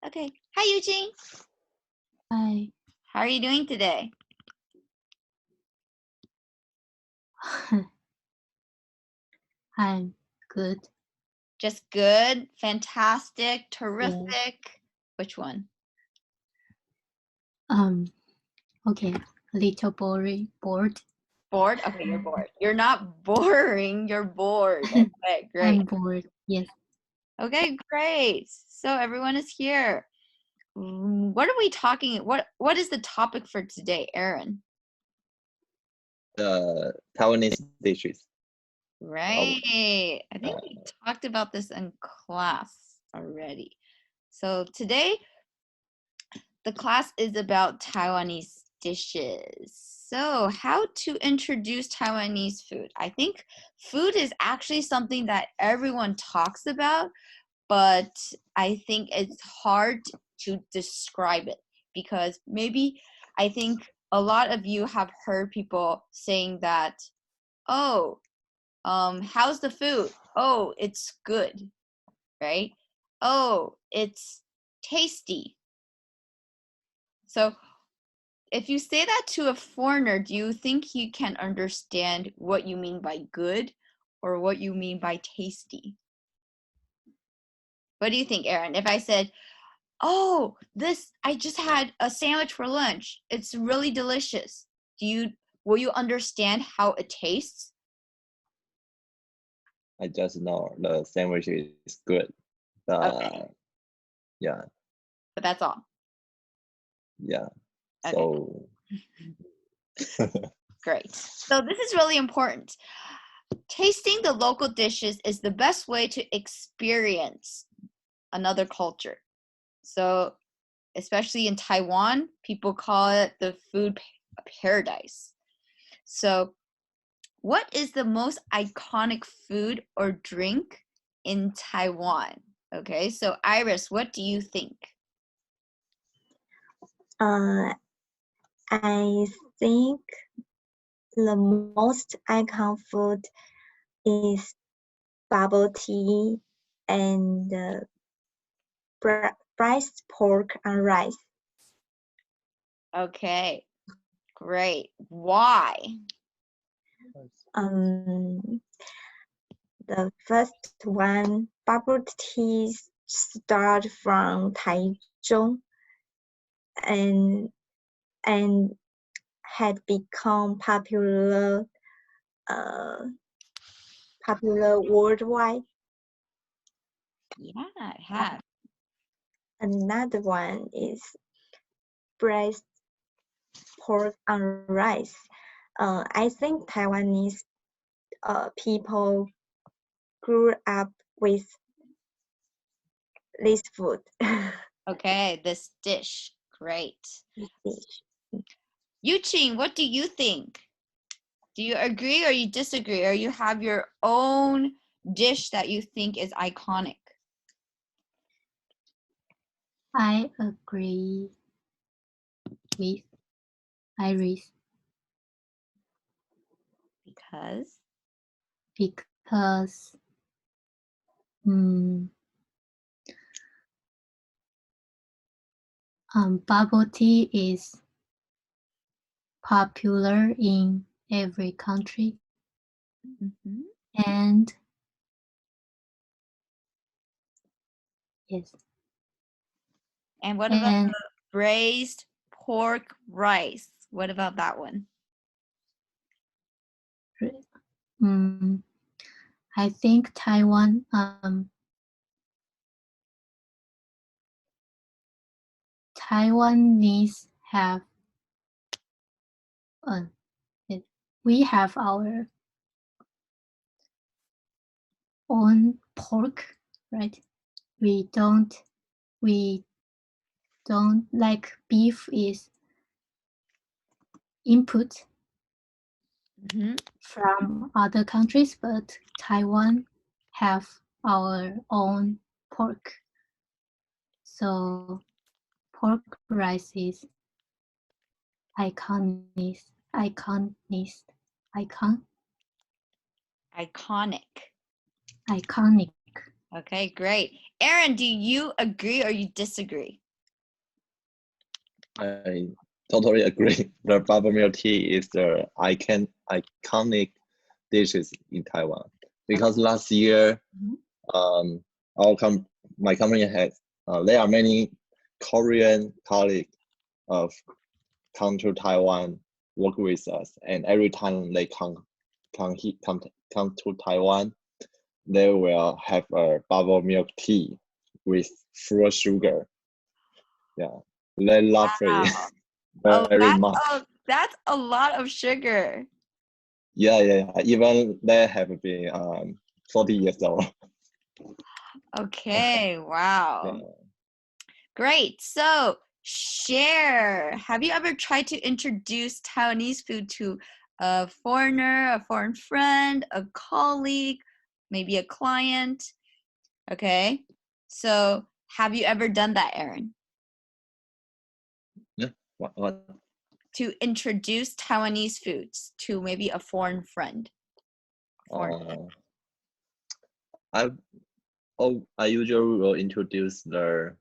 Okay. Hi, Eugene. Hi. How are you doing today? I'm good. Just good, fantastic, terrific. Yeah. Which one? Okay. A little boring. Bored. Bored? Okay, you're bored. You're not boring, you're bored. Okay, great. I'm bored. Yes. Okay, great. So everyone is here. What are we talking? What is the topic for today, Aaron? Taiwanese dishes. Right. I think we talked about this in class already. So today, the class is about Taiwanese dishes. So how to introduce Taiwanese food? I think food is actually something that everyone talks about, but I think it's hard to describe it because maybe I think a lot of you have heard people saying that, oh, how's the food? Oh, it's good, right? Oh, it's tasty. So if you say that to a foreigner, do you think he can understand what you mean by good or what you mean by tasty? What do you think, Aaron? If I said, oh, I just had a sandwich for lunch. It's really delicious. Will you understand how it tastes? I just know the sandwich is good. Okay. Yeah. But that's all. Yeah. Okay. So Great. So this is really important. Tasting the local dishes is the best way to experience another culture. So especially in Taiwan, people call it the food paradise. So what is the most iconic food or drink in Taiwan? Okay, so Iris, what do you think? I think the most iconic food is bubble tea and braised pork and rice. Okay, great. Why? The first one, bubble tea start from Taichung and had become popular worldwide. Yeah, it has. Another one is braised pork and rice. I think Taiwanese people grew up with this food. Okay, this dish. Great. This dish. Yuqing, what do you think? Do you agree or you disagree? Or you have your own dish that you think is iconic? I agree with Iris Because? because bubble tea is popular in every country. Mm-hmm. And yes. And what about the braised pork rice? What about that one? I think Taiwanese have we have our own pork, right? We don't like beef is input from other countries, but Taiwan have our own pork. So pork rice is iconic. Okay, great. Aaron, do you agree or you disagree? I totally agree. The bubble milk tea is the iconic dishes in Taiwan because last year, my company has there are many Korean colleagues come to Taiwan, work with us, and every time they come to Taiwan, they will have a bubble milk tea with full sugar. Yeah, they love it very much. That's a lot of sugar. Yeah. Even they have been 40 years old. Okay, wow. Yeah. Great. So, share. Have you ever tried to introduce Taiwanese food to a foreigner, a foreign friend, a colleague, maybe a client? Okay. So, have you ever done that, Aaron? Yeah. What? To introduce Taiwanese foods to maybe a foreign friend? I usually will introduce the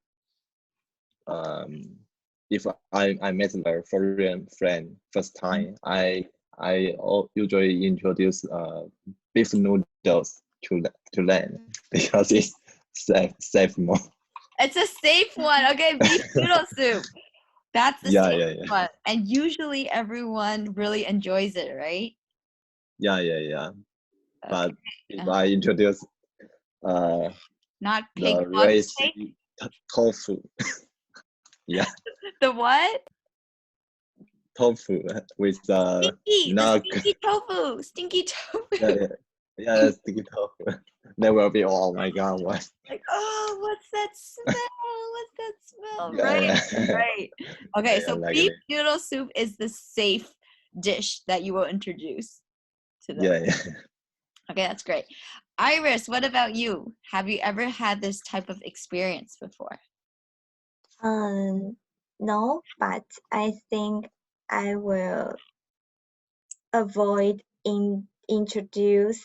if I met the foreign friend first time, I usually introduce beef noodles to them because it's safe more. It's a safe one. Okay, beef noodle soup. That's the safe one. And usually everyone really enjoys it, right? Yeah. Okay. But if I introduce not pig the rice tofu. Yeah. The what? Tofu with Stinky tofu. Yeah, sticky tofu. There will be, oh my god, what? Like, oh, what's that smell? What's that smell? Yeah. Right. Okay, Yeah, so like beef noodle soup is the safe dish that you will introduce to them. Yeah. Okay, that's great. Iris, what about you? Have you ever had this type of experience before? No, but I think I will avoid introduce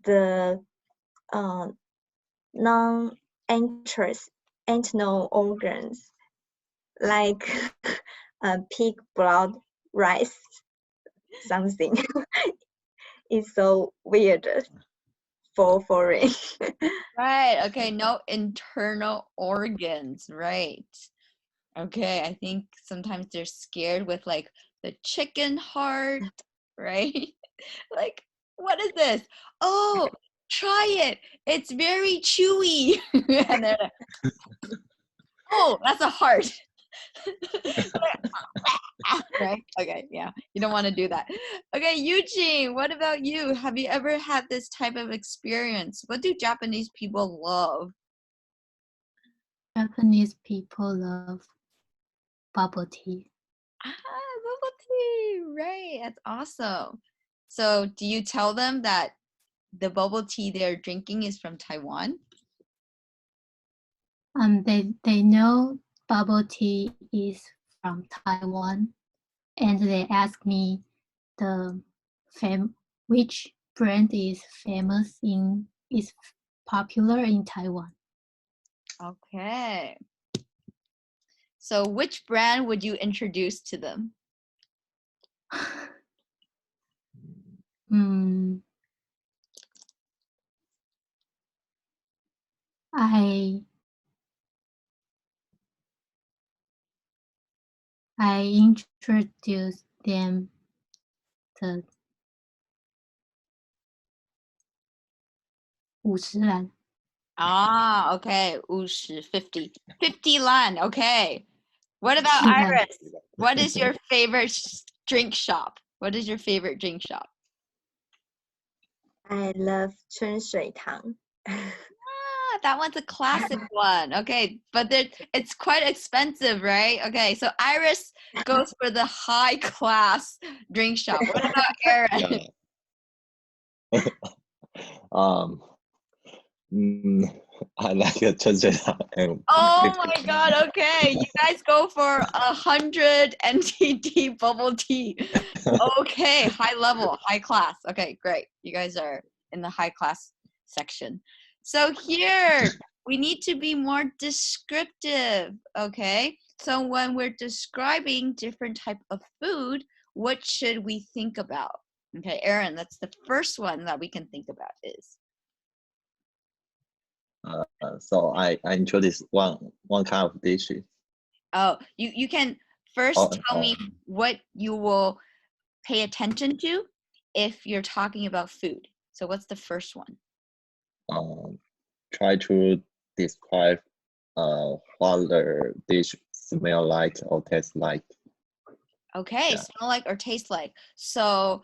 the non-internal organs like pig blood rice something. It's so weird for foreign. Right. Okay. No internal organs. Right. Okay. I think sometimes they're scared with like the chicken heart, right? Like, what is this? Oh, try it. It's very chewy. And they're like, oh, that's a heart. Right? Okay, yeah. You don't want to do that. Okay, Eugene, what about you? Have you ever had this type of experience? What do Japanese people love? Japanese people love bubble tea. Bubble tea. Right. That's awesome. So, do you tell them that the bubble tea they're drinking is from Taiwan? They know bubble tea is from Taiwan, and they ask me which brand is popular in Taiwan. Okay. So, which brand would you introduce to them? I introduced them the 50兰. Ah, okay. 50. 50兰. Okay. What about Iris? What is your favorite drink shop? What is your favorite drink shop? I love 春水堂. That one's a classic one. Okay, but it's quite expensive, right? Okay, so Iris goes for the high class drink shop. What about Aaron? I like a 春水堂. Oh my god, okay. You guys go for 100 NTT bubble tea. Okay, high level, high class. Okay, great. You guys are in the high class section. So here, we need to be more descriptive, okay? So when we're describing different type of food, what should we think about? Okay, Aaron, that's the first one that we can think about is. So I introduce one kind of dish. Oh, you can first tell me what you will pay attention to if you're talking about food. So what's the first one? Try to describe what the dish smell like or taste like. Okay, Yeah. smell like or taste like. So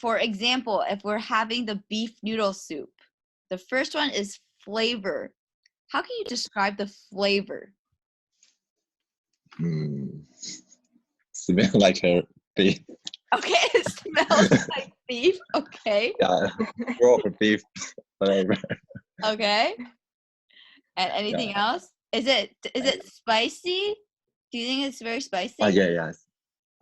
for example, if we're having the beef noodle soup, the first one is flavor. How can you describe the flavor? Smell like a beef. Okay, it smells like beef. Okay. Yeah, raw beef flavor. Okay. And anything else? Is it spicy? Do you think it's very spicy? Yes.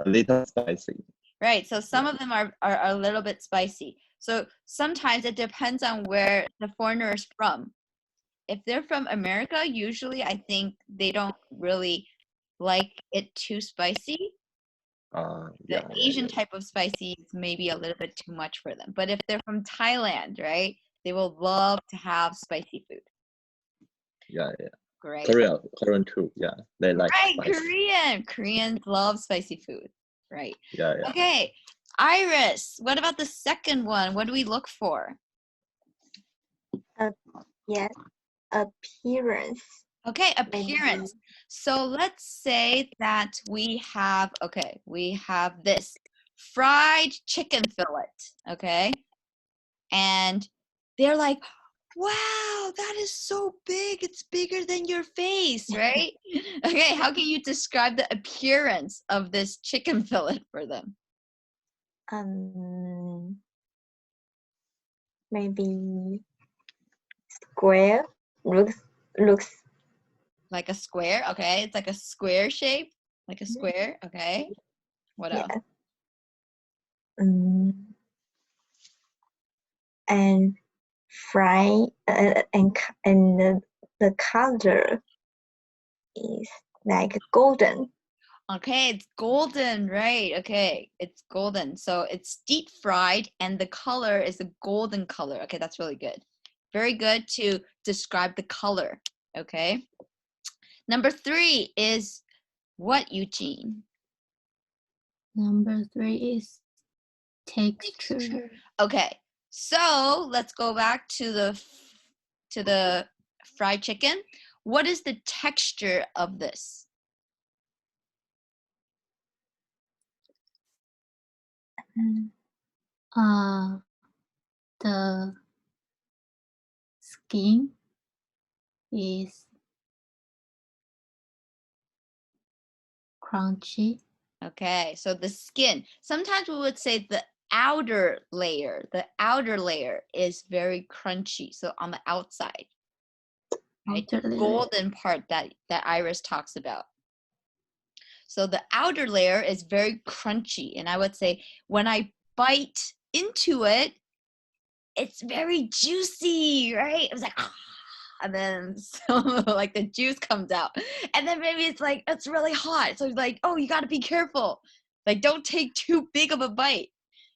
A little spicy. Right. So some of them are a little bit spicy. So sometimes it depends on where the foreigner is from. If they're from America, usually I think they don't really like it too spicy. The Asian type of spicy is maybe a little bit too much for them. But if they're from Thailand, right, they will love to have spicy food. Yeah. Great. Korean too. Yeah, they like Right, spicy. Koreans love spicy food. Right. Yeah. Okay, Iris, what about the second one? What do we look for? Yes, appearance. Okay, appearance. So let's say that we have this fried chicken fillet, okay? And they're like, wow, that is so big. It's bigger than your face, right? Okay, how can you describe the appearance of this chicken fillet for them? Maybe square looks Like a square, okay? It's like a square shape, like a square, okay? What else? And fry and the color is like golden. Okay, it's golden, right? Okay, it's golden. So it's deep fried and the color is a golden color. Okay, that's really good. Very good to describe the color, okay? Number 3 is what, Eugene? Number 3 is texture. Okay, so let's go back to the fried chicken. What is the texture of this? The skin is crunchy. Okay, so the skin. Sometimes we would say the outer layer. The outer layer is very crunchy. So on the outside, right? The golden part that Iris talks about. So the outer layer is very crunchy. And I would say when I bite into it, it's very juicy, right? It was like, and then so like the juice comes out. And then maybe it's like, it's really hot. So it's like, oh, you got to be careful. Like, don't take too big of a bite.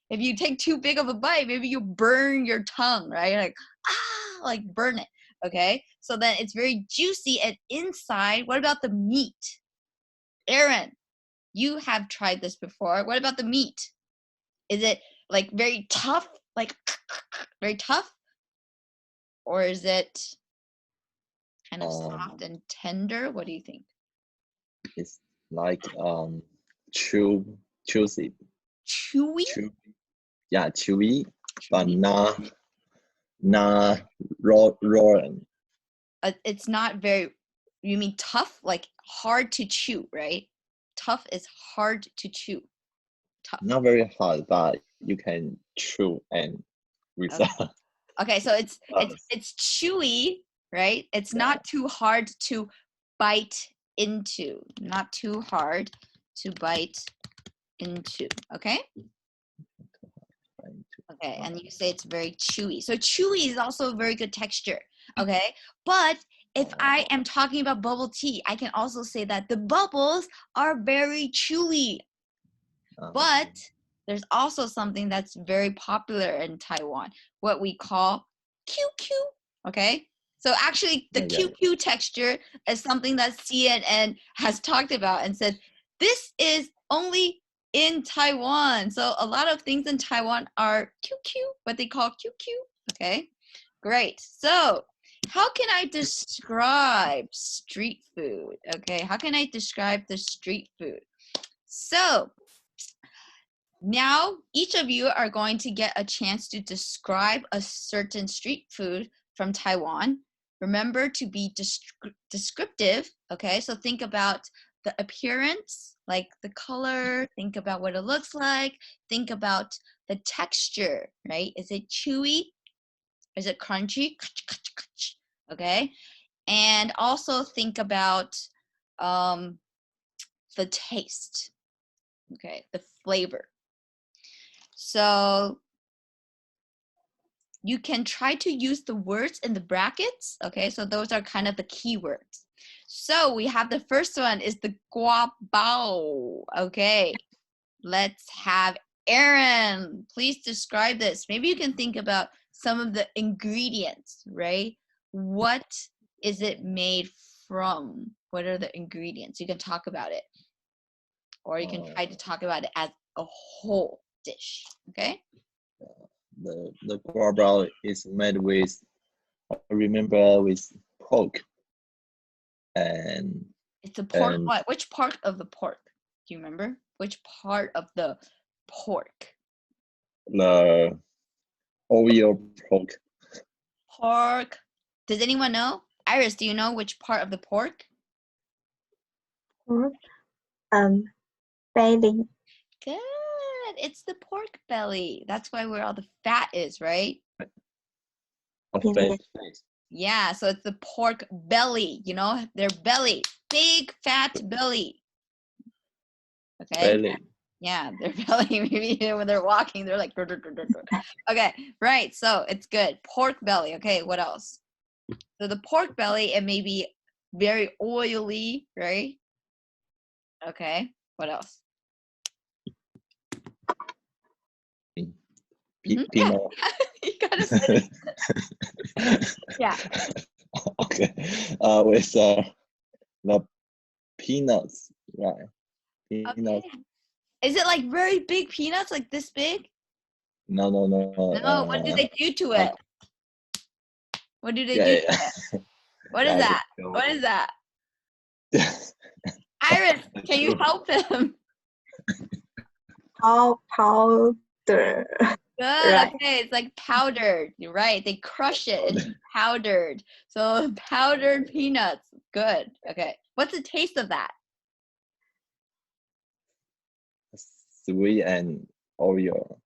If you take too big of a bite, maybe you burn your tongue, right? Like burn it, okay? So then it's very juicy and inside, what about the meat? Aaron, you have tried this before. What about the meat? Is it like very tough, like very tough? Or is it kind of soft and tender? What do you think? It's like chewy. Chewy? Yeah, chewy, but not raw. It's not very, you mean tough? Like hard to chew, right? Tough is hard to chew. Tough. Not very hard, but you can chew and without. Okay, so it's chewy, right? It's not too hard to bite into. Not too hard to bite into. Okay? Okay, and you say it's very chewy. So chewy is also a very good texture. Okay, but if I am talking about bubble tea, I can also say that the bubbles are very chewy. But there's also something that's very popular in Taiwan, what we call QQ. Okay, so actually the QQ texture is something that CNN has talked about and said this is only in Taiwan. So a lot of things in Taiwan are QQ, what they call QQ. Okay, great. So how can I describe street food? Okay, how can I describe the street food? So now each of you are going to get a chance to describe a certain street food from Taiwan. Remember to be descriptive, okay? So think about the appearance, like the color, think about what it looks like, think about the texture, right? Is it chewy? Is it crunchy? Okay? And also think about the taste, okay? The flavor. So you can try to use the words in the brackets, okay? So those are kind of the keywords. So we have the first one is the gua bao, okay? Let's have Aaron, please describe this. Maybe you can think about some of the ingredients, right? What is it made from? What are the ingredients? You can talk about it. Or you can try to talk about it as a whole dish, okay? The gua bao is made with, I remember, with pork. And it's a pork. What? Which part of the pork? Do you remember? Which part of the pork? The oil pork. Pork. Does anyone know? Iris, do you know which part of the pork? Belly. Good. It's the pork belly. That's why where all the fat is, right? Yeah, so it's the pork belly, you know, their belly, big fat belly. Okay. Belly. Yeah, their belly, maybe when they're walking, they're like, okay, right. So it's good. Pork belly. Okay, what else? So the pork belly, it may be very oily, right? Okay, what else? Peanut. You gotta say it. Yeah. Okay. With the peanuts, right? Peanuts. Okay. Is it like very big peanuts, like this big? No. No, what do they do to it? What do they do to it? What is that? What is that? Iris, can you help him? Powder. Good. Right. Okay, it's like powdered. You're right. They crush it. It's powdered. So powdered peanuts. Good. Okay. What's the taste of that? Sweet and oil.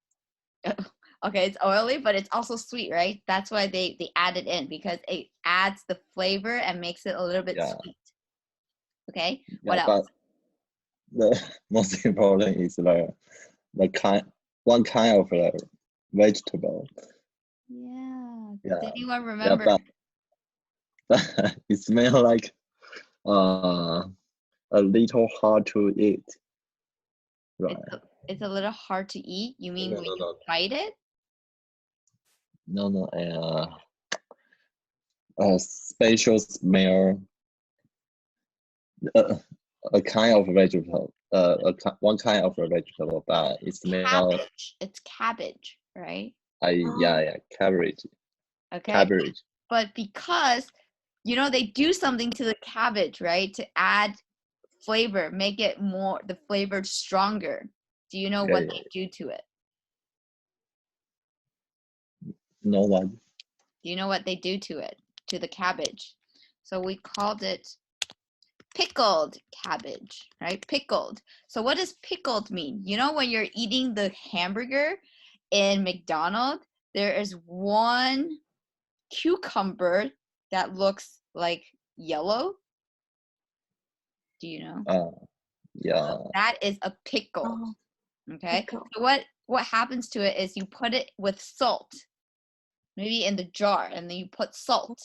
Okay, it's oily, but it's also sweet, right? That's why they add it in, because it adds the flavor and makes it a little bit sweet. Okay. What else? But the most important is one kind of vegetable. Yeah. Does anyone remember? But it smells like a little hard to eat. Right. It's a little hard to eat. You mean when you bite it? No. A special smell. A kind of vegetable. One kind of a vegetable, but it smells. Cabbage. It's cabbage, right? Yeah, cabbage. Okay. Cabbage. But because, you know, they do something to the cabbage, right? To add flavor, make it more, the flavor stronger. Do you know what they do to it? No one. Do you know what they do to it, to the cabbage? So we called it pickled cabbage, right? Pickled. So what does pickled mean? You know, when you're eating the hamburger in McDonald's, there is one cucumber that looks like yellow. Do you know? Yeah. So that is a pickle. Okay. Pickle. So what happens to it is you put it with salt, maybe in the jar, and then you put salt,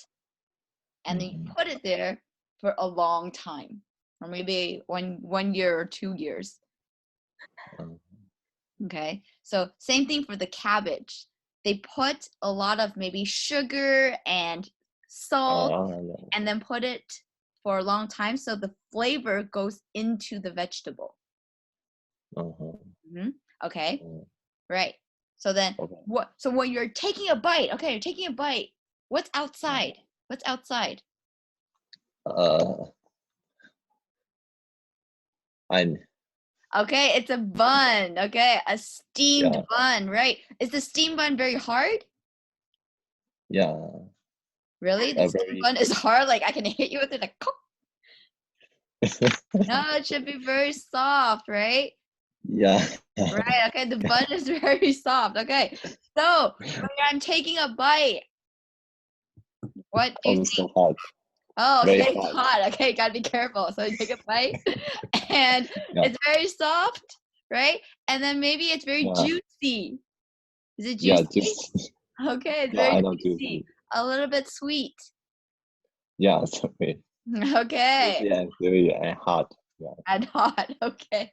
and then you put it there for a long time, or maybe one year or 2 years. Okay, so same thing for the cabbage. They put a lot of maybe sugar and salt and then put it for a long time so the flavor goes into the vegetable. Okay, right. So then so when you're taking a bite, okay, you're taking a bite, what's outside? What's outside? Okay, it's a bun. Okay, a steamed bun, right? Is the steamed bun very hard? Yeah. Really? The steamed bun is hard? Like I can hit you with it like No, it should be very soft, right? Yeah. Right, okay, the bun is very soft. Okay, so when I'm taking a bite, what do you think? So hot. Oh, okay, Very it's hot. Okay, gotta be careful. So you take a bite, and it's very soft, right? And then maybe it's very juicy. Is it juicy? Yeah, juicy. Okay, it's very juicy. A little bit sweet. Yeah, sorry. Okay. Yeah, very hot. Yeah. And hot. Okay.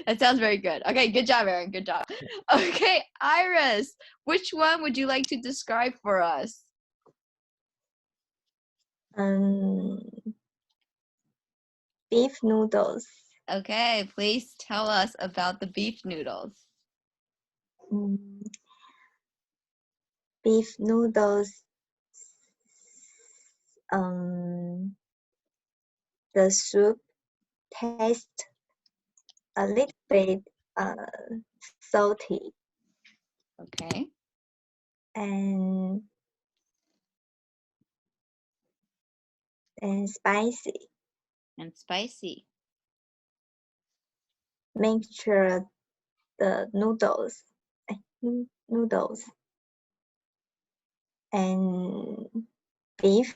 That sounds very good. Okay, good job, Aaron. Good job. Okay, Iris, which one would you like to describe for us? Beef noodles. Okay, please tell us about the beef noodles. Beef noodles. The soup tastes a little bit salty. Okay. And spicy. And spicy. Make sure the noodles and beef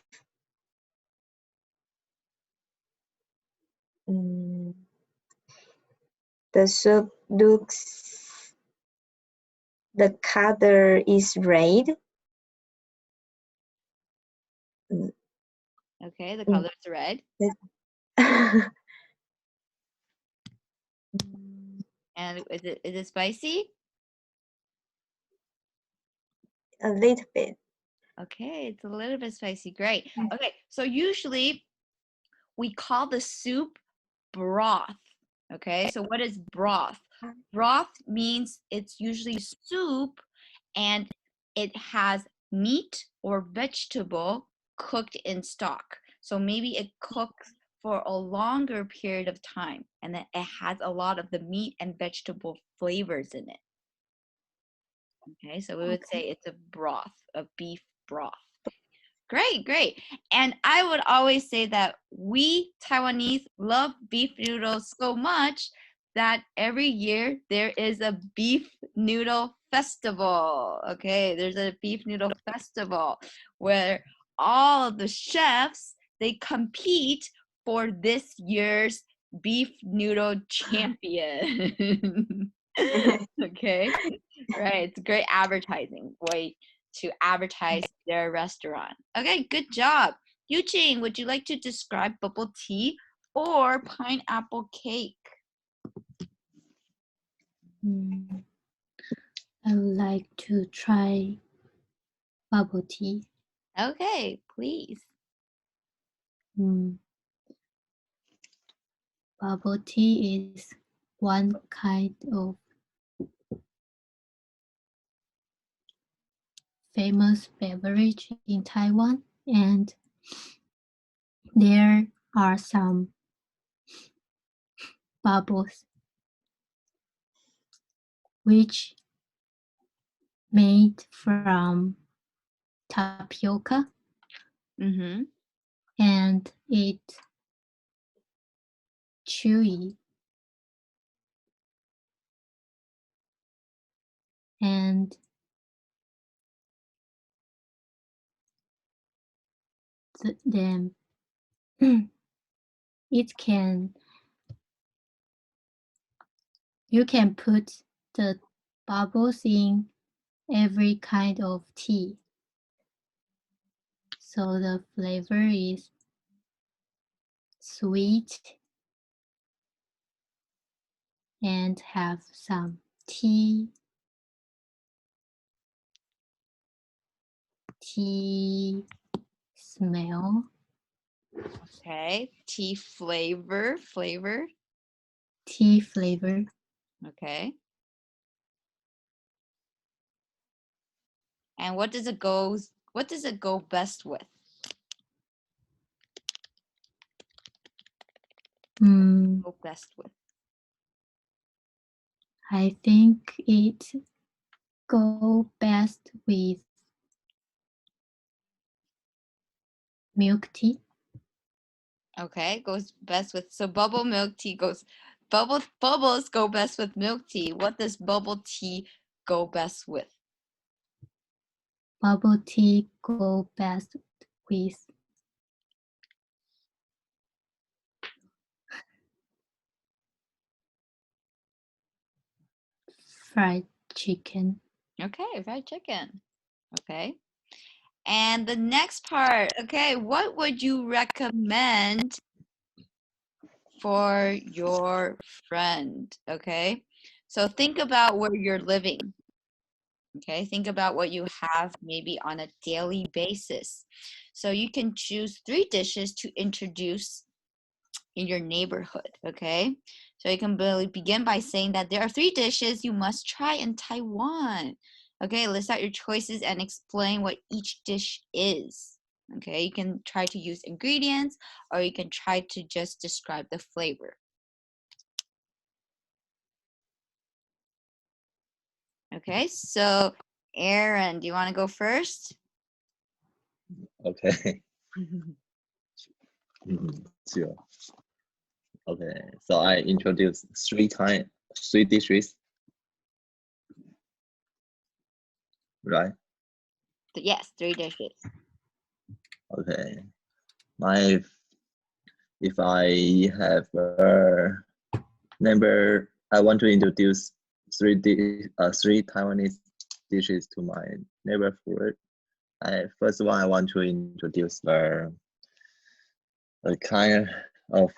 the soup the color is red. Okay, the color is red. And is it spicy? A little bit. Okay, it's a little bit spicy. Great. Okay, so usually we call the soup broth. Okay, so what is broth? Broth means it's usually soup and it has meat or vegetable cooked in stock. So maybe it cooks for a longer period of time and then it has a lot of the meat and vegetable flavors in it. Okay, so we would say it's a broth, a beef broth. Great, great. And I would always say that we Taiwanese love beef noodles so much that every year there is a beef noodle festival. Okay, there's a beef noodle festival where all of the chefs, they compete for this year's beef noodle champion. Okay, right, it's a great advertising way to advertise their restaurant. Okay, good job. Eugene, would you like to describe bubble tea or pineapple cake? I would like to try bubble tea. Okay, please. Bubble tea is one kind of famous beverage in Taiwan, and there are some bubbles which made from tapioca, and it's chewy and then you can put the bubbles in every kind of tea. So the flavor is sweet and have some tea smell. Okay, tea flavor. Tea flavor. Okay. And what does it go best with? Go best with. I think it go best with milk tea. Okay, goes best with, so bubble milk tea goes, bubbles go best with milk tea. What does bubble tea go best with? Bubble tea go best with fried chicken. Okay, fried chicken. Okay. And the next part, okay, what would you recommend for your friend? Okay, so think about where you're living. Okay, think about what you have maybe on a daily basis. So you can choose 3 dishes to introduce in your neighborhood. Okay, so you can begin by saying that there are 3 dishes you must try in Taiwan. Okay, list out your choices and explain what each dish is. Okay, you can try to use ingredients or you can try to just describe the flavor. Okay, so Aaron, do you want to go first? Okay. Sure. Okay, so I introduced 3 dishes, right? Yes, 3 dishes. Okay, if I have a number, I want to introduce 3 Taiwanese dishes to my neighborhood. First one, I want to introduce a kind of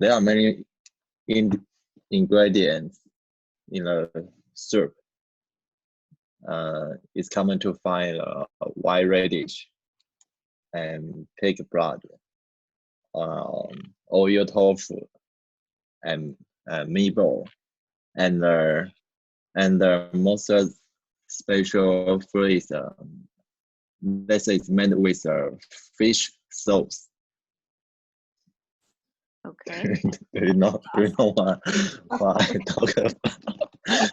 there are many ingredients in a soup. It's common to find a white radish and pig blood, oil tofu, and meatball, and the most special food is let's say it's made with fish sauce. Okay. Do you know what I talk about?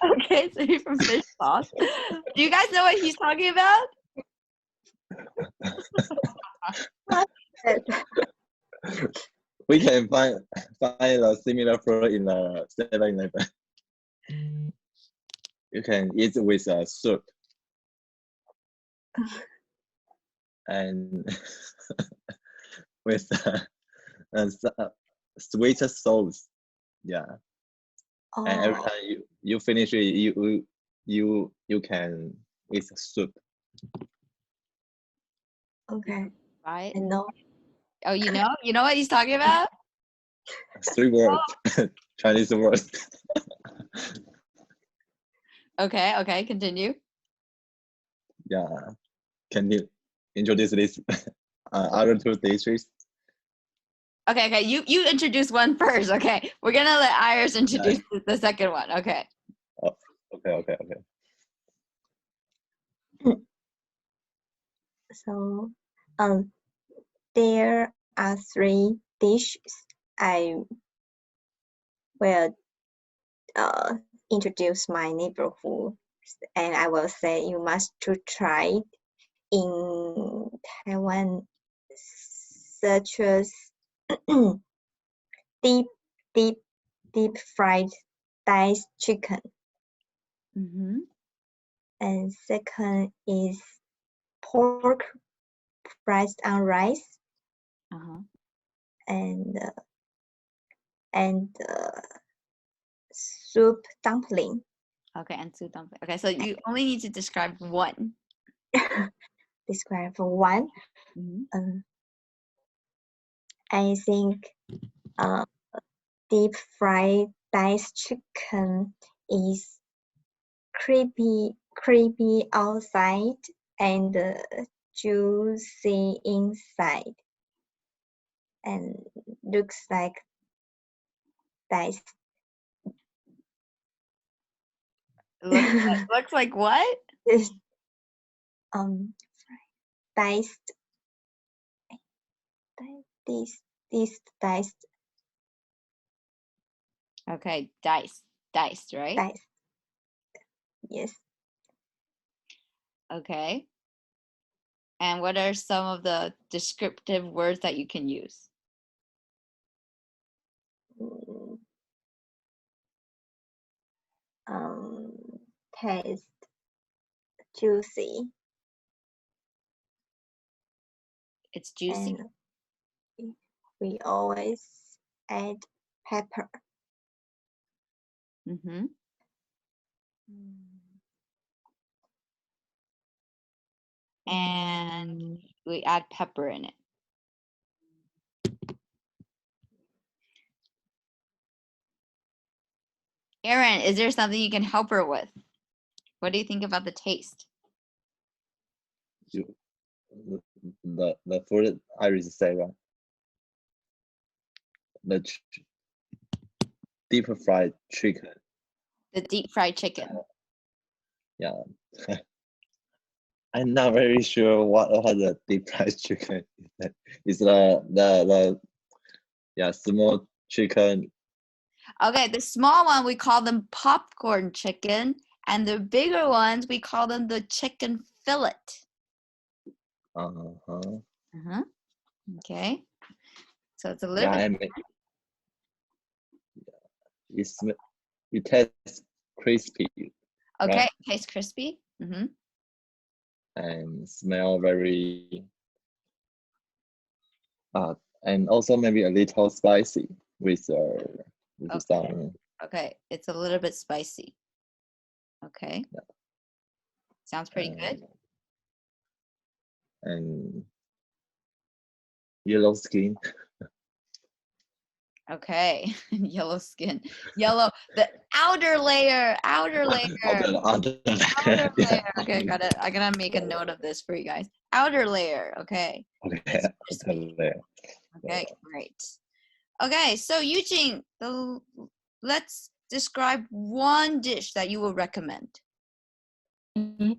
Okay, so you're from fish sauce. Do you guys know what he's talking about? We can find a similar fruit in the 7-Eleven. You can eat with a soup and with a sweet sauce. Yeah. Oh, And every time you finish it, you can eat soup. okay. Right? I know. Oh, you know what he's talking about? 3 words, Chinese words. Okay, continue. Yeah. Can you introduce this other 2 dishes? Okay, you introduce one first. Okay, we're gonna let Iris introduce the second one. Okay. Oh, okay. So, there are 3 dishes I will introduce my neighborhood, and I will say you must to try in Taiwan, such as deep fried diced chicken, Mm-hmm. and second is pork fried on rice, Uh-huh. and soup dumpling. Okay, and soup dumpling. Okay, so you only need to describe one. describe for one. I think deep fried diced chicken is crispy outside and juicy inside, and looks like diced. Looks like what? Diced. This diced. Okay, diced, right? Diced. Yes. Okay. And what are some of the descriptive words that you can use? Taste juicy. It's juicy. And we always add pepper. And we add pepper in it. Erin, is there something you can help her with? What do you think about the taste? The food Iris said, right? The deep fried chicken. The deep fried chicken. Yeah. I'm not very sure what the deep fried chicken is. It's the small chicken. Okay, the small one we call them popcorn chicken, and the bigger ones we call them the chicken fillet. Okay, so it's a little bit. It tastes crispy. Okay, right? it tastes crispy. And smell very. And also maybe a little spicy with some. Okay, it's a little bit spicy. Okay. Yeah. Sounds pretty good. And yellow skin. Okay, yellow skin. Yellow, the outer layer. Outer Outer layer. Okay, I gotta make a note of this for you guys. Outer layer. Okay. Okay. Outer layer. Okay, great. Okay, so Eugene, let's describe one dish that you will recommend. Okay.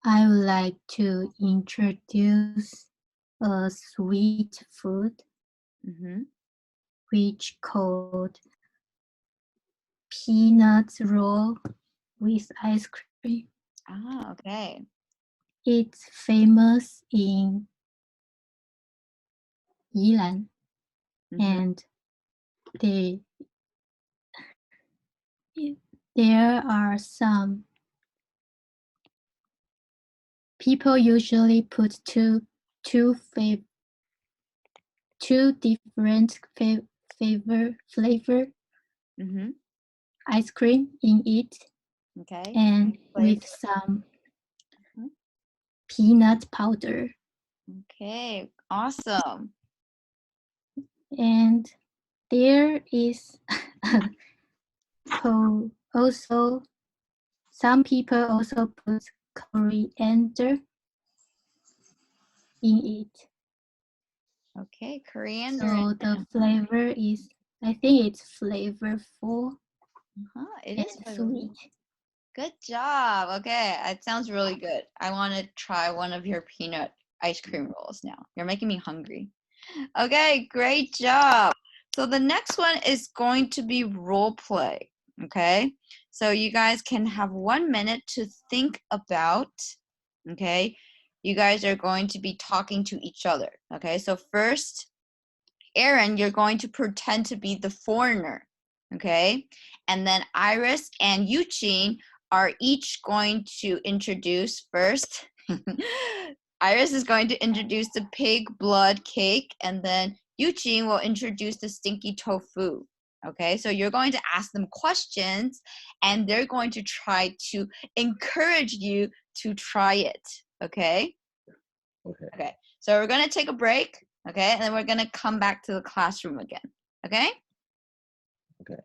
I would like to introduce a sweet food, which called peanut roll with ice cream. Ah, okay. It's famous in Yilan, and there are some people usually put two different flavor ice cream in it. Okay. And with some peanut powder. Okay, awesome. And there is also some people also put coriander in it. Okay, coriander. So the flavor is, I think it's flavorful. It is sweet. Good job. Okay, it sounds really good. I want to try one of your peanut ice cream rolls now. You're making me hungry. Okay, great job. So the next one is going to be role play. Okay, so you guys can have 1 minute to think about, okay, you guys are going to be talking to each other. Okay, so first, Erin, you're going to pretend to be the foreigner. Okay, and then Iris and Eugene are each going to introduce first. Iris is going to introduce the pig blood cake, and then Eugene will introduce the stinky tofu. Okay, so you're going to ask them questions, and they're going to try to encourage you to try it. Okay? Okay. Okay. So we're going to take a break, okay? And then we're going to come back to the classroom again. Okay? Okay.